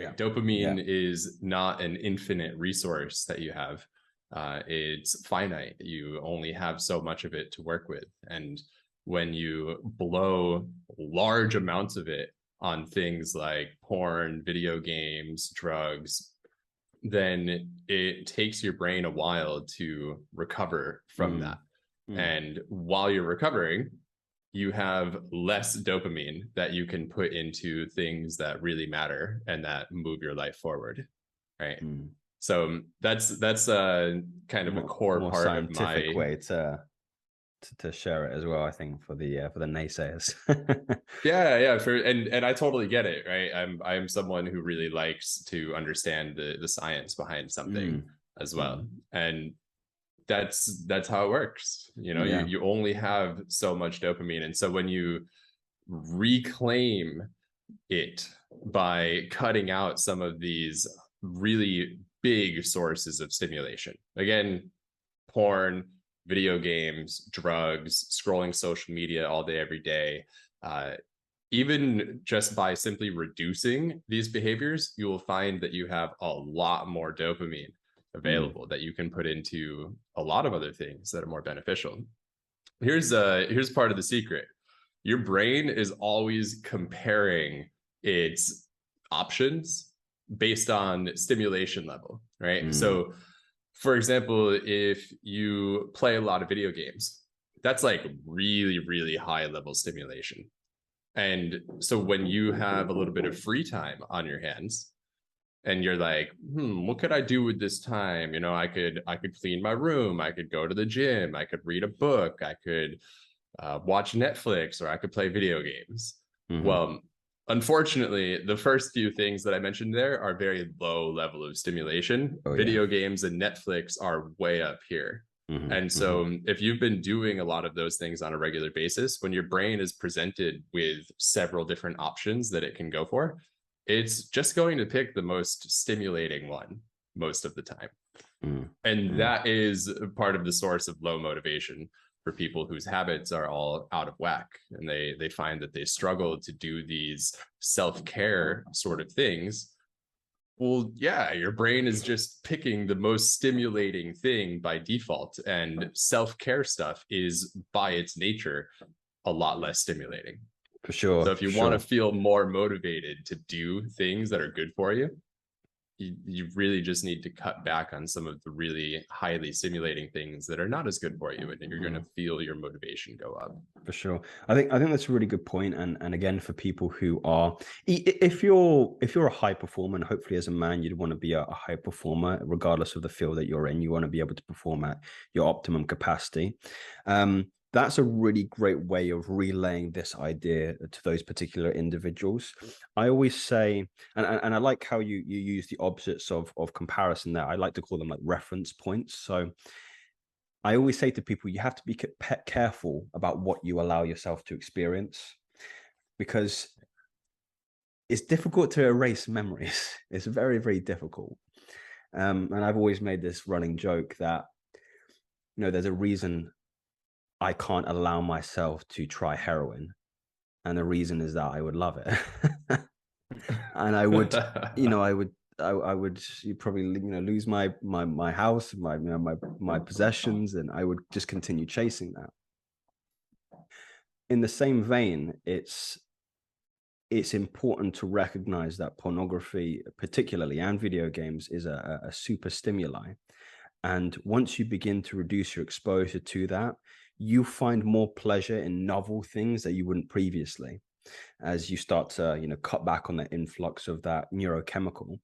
right? Yeah. Dopamine is not an infinite resource that you have. It's finite. You only have so much of it to work with. And when you blow large amounts of it on things like porn, video games, drugs, then it takes your brain a while to recover from that. And while you're recovering, you have less dopamine that you can put into things that really matter and that move your life forward, right? So that's kind of a core more part of scientific my way to share it as well, I think, for the naysayers. yeah and I totally get it, right? I'm someone who really likes to understand the science behind something as well. And that's how it works. You only have so much dopamine, and so when you reclaim it by cutting out some of these really big sources of stimulation, again, porn, video games, drugs, scrolling social media all day every day, even just by simply reducing these behaviors, you will find that you have a lot more dopamine available that you can put into a lot of other things that are more beneficial. Here's part of the secret. Your brain is always comparing its options based on stimulation level, right? So for example, if you play a lot of video games, that's like really, really high level stimulation. And so when you have a little bit of free time on your hands and you're like, what could I do with this time? I could clean my room, I could go to the gym, I could read a book, I could watch Netflix, or I could play video games. Well, unfortunately, the first few things that I mentioned there are very low level of stimulation. Video games and Netflix are way up here. And so if you've been doing a lot of those things on a regular basis, when your brain is presented with several different options that it can go for, it's just going to pick the most stimulating one most of the time. And that is part of the source of low motivation for people whose habits are all out of whack, and they find that they struggle to do these self-care sort of things. Well, yeah, your brain is just picking the most stimulating thing by default, and self-care stuff is by its nature a lot less stimulating. For sure. So if you want to feel more motivated to do things that are good for you, you really just need to cut back on some of the really highly stimulating things that are not as good for you, and you're going to feel your motivation go up. For sure. I think that's a really good point. And again, for people who are, if you're a high performer, and hopefully as a man, you'd want to be a high performer, regardless of the field that you're in, you want to be able to perform at your optimum capacity. That's a really great way of relaying this idea to those particular individuals. I always say, and I like how you use the opposites of comparison there. I like to call them like reference points. So I always say to people, you have to be careful about what you allow yourself to experience, because it's difficult to erase memories. It's very, very difficult. And I've always made this running joke that, there's a reason I can't allow myself to try heroin. And the reason is that I would love it. And I would, I would probably, lose my house, my possessions, and I would just continue chasing that. In the same vein, it's important to recognize that pornography, particularly, and video games, is a super stimuli. And once you begin to reduce your exposure to that, you find more pleasure in novel things that you wouldn't previously, as you start to cut back on the influx of that neurochemical.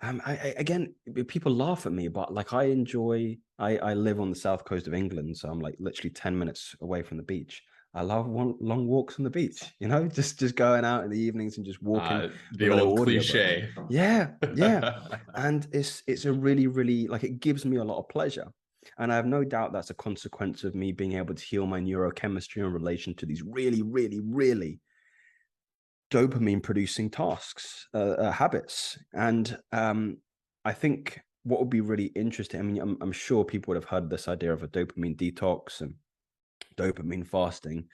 Again, people laugh at me, but like I live on the south coast of England, so I'm like literally 10 minutes away from the beach. I love long walks on the beach, just going out in the evenings and just walking. The old cliche. Yeah. And it's a really, really, like, it gives me a lot of pleasure. And I have no doubt that's a consequence of me being able to heal my neurochemistry in relation to these really, really, really dopamine producing tasks, habits. And I think what would be really interesting, I mean, I'm sure people would have heard this idea of a dopamine detox and dopamine fasting.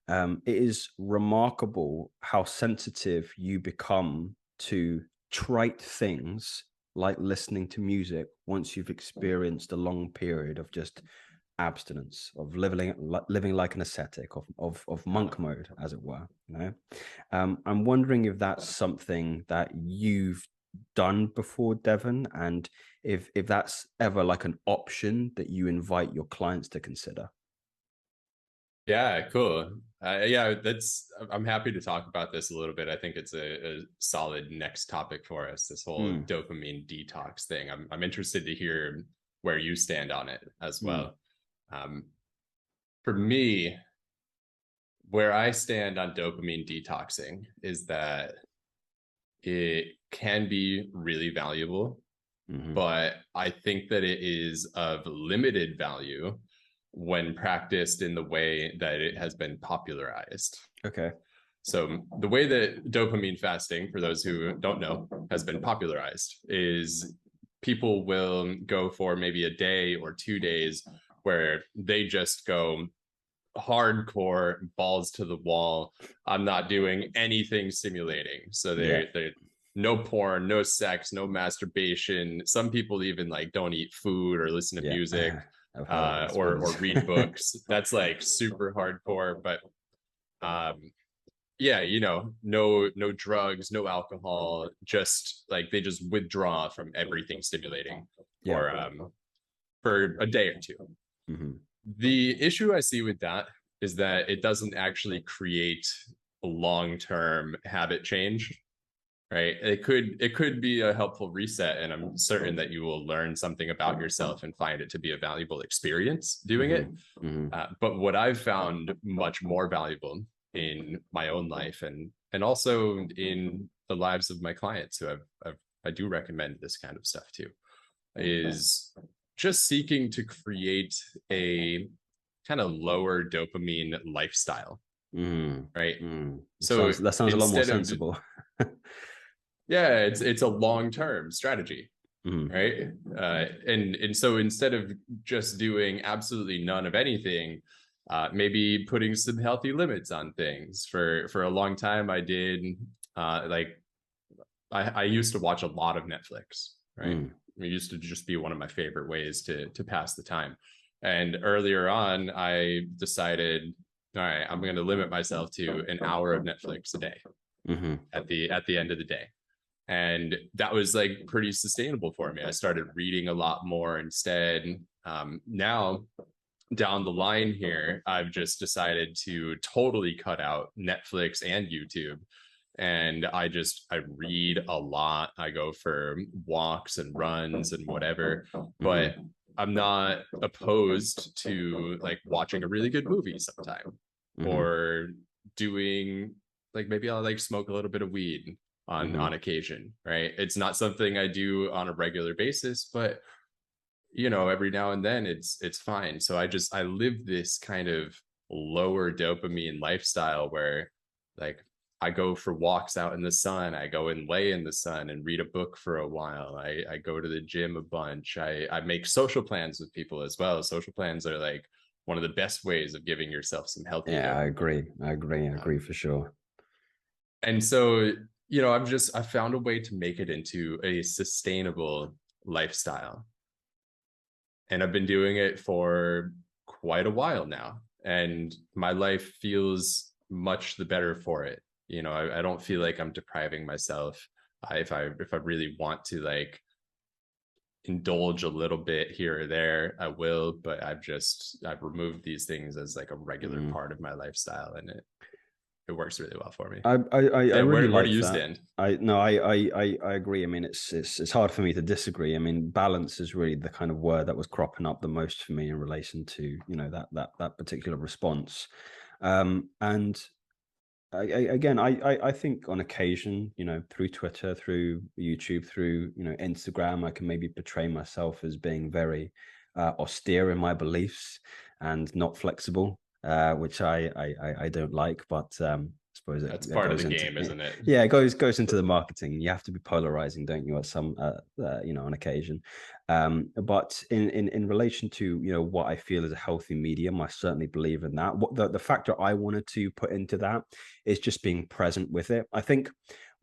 It is remarkable how sensitive you become to trite things like listening to music once you've experienced a long period of just abstinence, of living like an ascetic, of monk mode, as it were. You know, I'm wondering if that's something that you've done before, Devon, and if that's ever like an option that you invite your clients to consider. Yeah, cool. Yeah, I'm happy to talk about this a little bit. I think it's a solid next topic for us, this whole Mm, dopamine detox thing. I'm interested to hear where you stand on it as mm, well. Um, for me, where I stand on dopamine detoxing is that it can be really valuable, mm-hmm. but I think that it is of limited value when practiced in the way that it has been popularized. Okay. So, the way that dopamine fasting, for those who don't know, has been popularized is people will go for maybe a day or 2 days where they just go hardcore balls to the wall. I'm not doing anything stimulating. So Yeah. they no porn, no sex, no masturbation. Some people even like don't eat food or listen to Yeah. music, I've heard of these or ones. read books. That's like super hardcore. But yeah, no drugs, no alcohol. Just like they just withdraw from everything stimulating Yeah. for a day or two. Mm-hmm. The issue I see with that is that it doesn't actually create a long-term habit change, right? It could be a helpful reset, and I'm certain that you will learn something about yourself and find it to be a valuable experience doing it. Mm-hmm. Mm-hmm. But what I've found much more valuable in my own life and also in the lives of my clients who I do recommend this kind of stuff to is just seeking to create a kind of lower dopamine lifestyle, Mm, right? mm. So That sounds a lot more instead of, sensible. yeah, it's a long-term strategy, Mm, right? And so instead of just doing absolutely none of anything, maybe putting some healthy limits on things. For a long time, I did like I used to watch a lot of Netflix, right? mm, It used to just be one of my favorite ways to pass the time. And earlier on, I decided, all right, I'm going to limit myself to an hour of Netflix a day mm-hmm, at the end of the day. And that was like pretty sustainable for me. I started reading a lot more instead. Now down the line here, I've just decided to totally cut out Netflix and YouTube. And I read a lot. I go for walks and runs and whatever, mm-hmm, but I'm not opposed to like watching a really good movie sometime mm-hmm, or doing like maybe I'll like smoke a little bit of weed mm-hmm, on occasion, right? It's not something I do on a regular basis, but every now and then it's fine. So I live this kind of lower dopamine lifestyle where like I go for walks out in the sun, I go and lay in the sun and read a book for a while. I go to the gym a bunch. I make social plans with people as well. Social plans are like one of the best ways of giving yourself some healthy yeah, I dopamine. agree. I agree um, for sure. and so I found a way to make it into a sustainable lifestyle, and I've been doing it for quite a while now, and my life feels much the better for it. I don't feel like I'm depriving myself. If I really want to like indulge a little bit here or there, I will, but I've removed these things as like a regular Mm. part of my lifestyle, and it works really well for me. I Yeah, really where do like you that. stand? I no, I agree. I mean, it's hard for me to disagree. I mean, balance is really the kind of word that was cropping up the most for me in relation to that particular response. And again, I think on occasion, through Twitter, through YouTube, through Instagram, I can maybe portray myself as being very austere in my beliefs and not flexible, which I don't like. But I suppose That's it part of the goes into game, isn't it? yeah, it goes into the marketing. You have to be polarizing, don't you? At some on occasion. But in relation to what I feel is a healthy medium, I certainly believe in that. What the factor I wanted to put into that is just being present with it. I think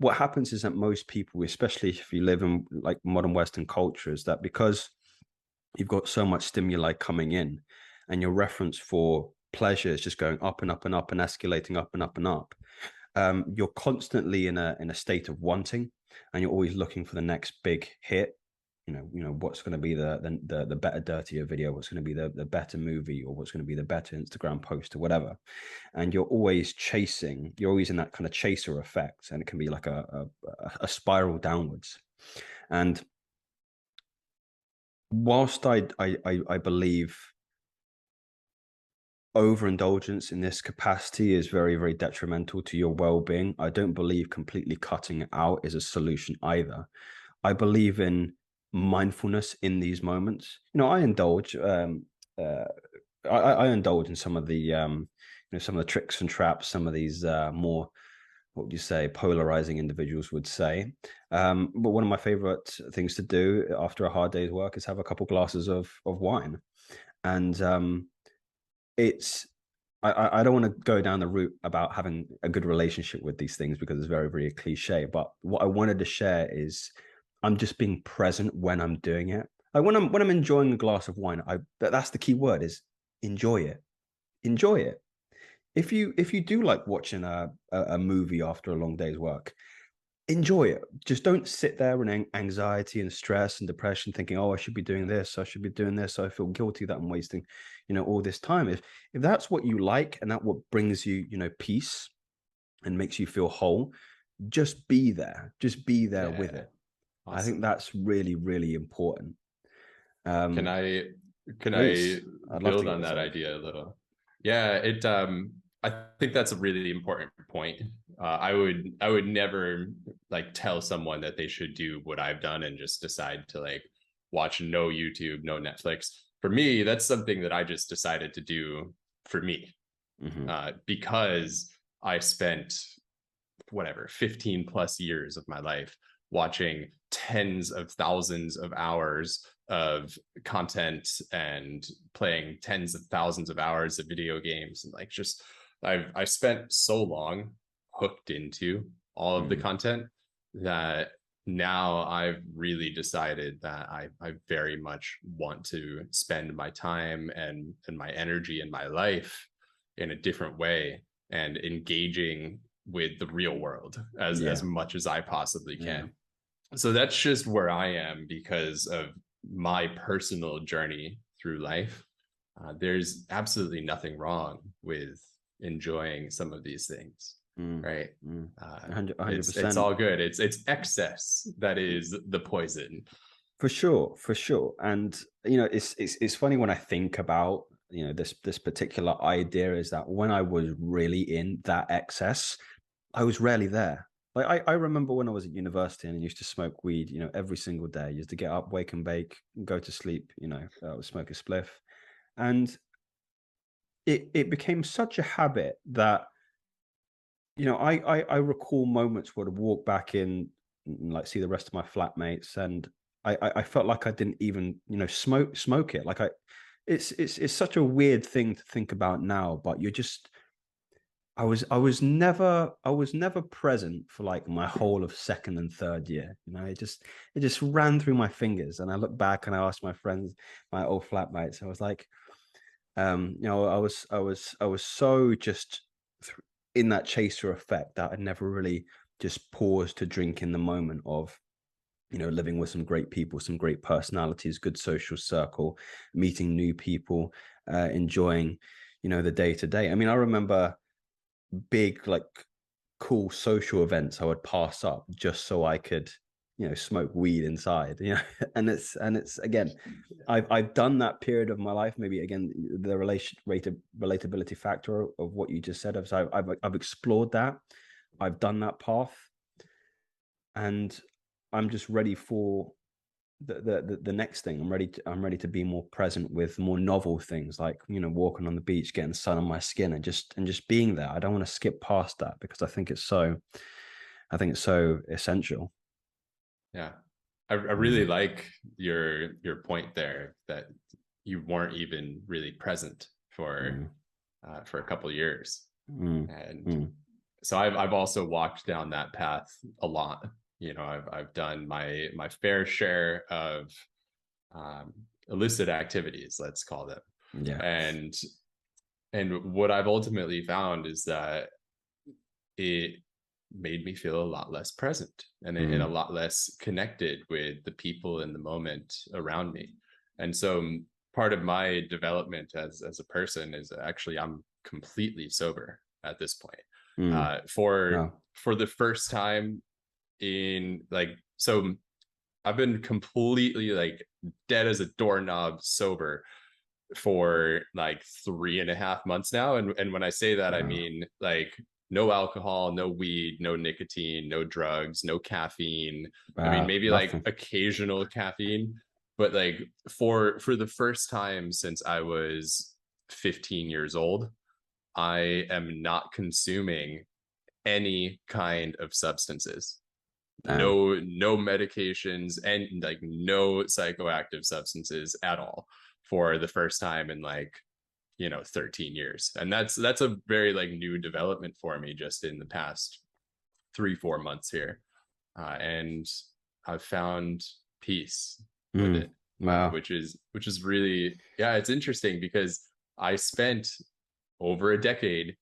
what happens is that most people, especially if you live in like modern Western cultures, that because you've got so much stimuli coming in, and your reference for pleasure is just going up and up and up and escalating up and up and up, you're constantly in a state of wanting, and you're always looking for the next big hit. What's going to be the better, dirtier video, what's going to be the better movie, or what's going to be the better Instagram post or whatever. And you're always chasing, you're always in that kind of chaser effect, and it can be like a spiral downwards. And whilst I believe overindulgence in this capacity is very, very detrimental to your well-being, I don't believe completely cutting it out is a solution either. I believe in mindfulness in these moments. I indulge. I indulge in some of the some of the tricks and traps some of these more, what would you say, polarizing individuals would say. But one of my favorite things to do after a hard day's work is have a couple glasses of wine. And it's I don't want to go down the route about having a good relationship with these things because it's very, very cliche. But what I wanted to share is I'm just being present when I'm doing it. Like when I'm enjoying a glass of wine, that's the key word, is enjoy it. Enjoy it. If you do like watching a movie after a long day's work, enjoy it. Just don't sit there in anxiety and stress and depression thinking, oh, I should be doing this, I should be doing this, so I feel guilty that I'm wasting all this time. If that's what you like and that what brings you peace and makes you feel whole, just be there with it. Awesome. I think that's really, really important. Can I Please, I'd love to build get on this that out. idea a little? Yeah, I think that's a really important point. I would never like tell someone that they should do what I've done and just decide to like watch no YouTube, no Netflix. For me, that's something that I just decided to do for me, because I spent whatever 15 plus years of my life watching tens of thousands of hours of content and playing tens of thousands of hours of video games, and like just I've spent so long hooked into all of the content that now I've really decided that I very much want to spend my time and my energy and my life in a different way and engaging with the real world as much as I possibly can. So that's just where I am because of my personal journey through life. There's absolutely nothing wrong with enjoying some of these things, right? 100%. It's all good. It's excess that is the poison. For sure, for sure. And it's funny when I think about this particular idea, is that when I was really in that excess, I was rarely there. Like I remember when I was at university and I used to smoke weed, every single day. I used to get up, wake and bake, go to sleep, smoke a spliff. And it became such a habit that, I recall moments where I'd walk back in and like see the rest of my flatmates, and I felt like I didn't even, smoke it. Like it's such a weird thing to think about now, but I was never present for like my whole of second and third year. It just ran through my fingers. And I look back and I asked my friends, my old flatmates, I was like, I was so just in that chaser effect that I never really just paused to drink in the moment of, living with some great people, some great personalities, good social circle, meeting new people, enjoying, the day to day. I mean, I remember big, like cool social events I would pass up just so I could, smoke weed inside, and it's again, I've done that period of my life. Maybe again, the relatability factor of what you just said. So I've explored that. I've done that path, and I'm just ready for the next thing. I'm ready to be more present with more novel things, like walking on the beach, getting sun on my skin, and just being there. I don't want to skip past that because I think it's so essential. Yeah, I really like your point there that you weren't even really present for a couple of years, and so I've also walked down that path a lot. You know, I've done my fair share of um, illicit activities, let's call them. Yeah. And what I've ultimately found is that it made me feel a lot less present and a Mm. lot less connected with the people in the moment around me. And so part of my development as a person is actually I'm completely sober at this point. Mm. Wow. For the first time in like, so I've been completely like dead as a doorknob sober for like 3.5 months now. And when I say that, I Wow. mean like no alcohol, no weed, no nicotine, no drugs, no caffeine. I mean, Wow. maybe like Nothing. occasional caffeine, but like for the first time since I was 15 years old, I am not consuming any kind of substances. Damn. No medications and like no psychoactive substances at all for the first time in like 13 years. And that's a very like new development for me just in the past 3-4 months here. And I've found peace with Mm. it, Wow. which is really, yeah, it's interesting because I spent over a decade,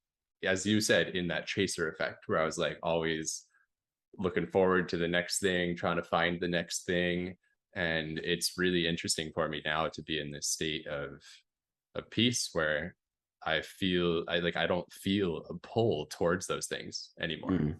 as you said, in that chaser effect where I was like always looking forward to the next thing, trying to find the next thing. And it's really interesting for me now to be in this state of peace where I feel I don't feel a pull towards those things anymore. Mm.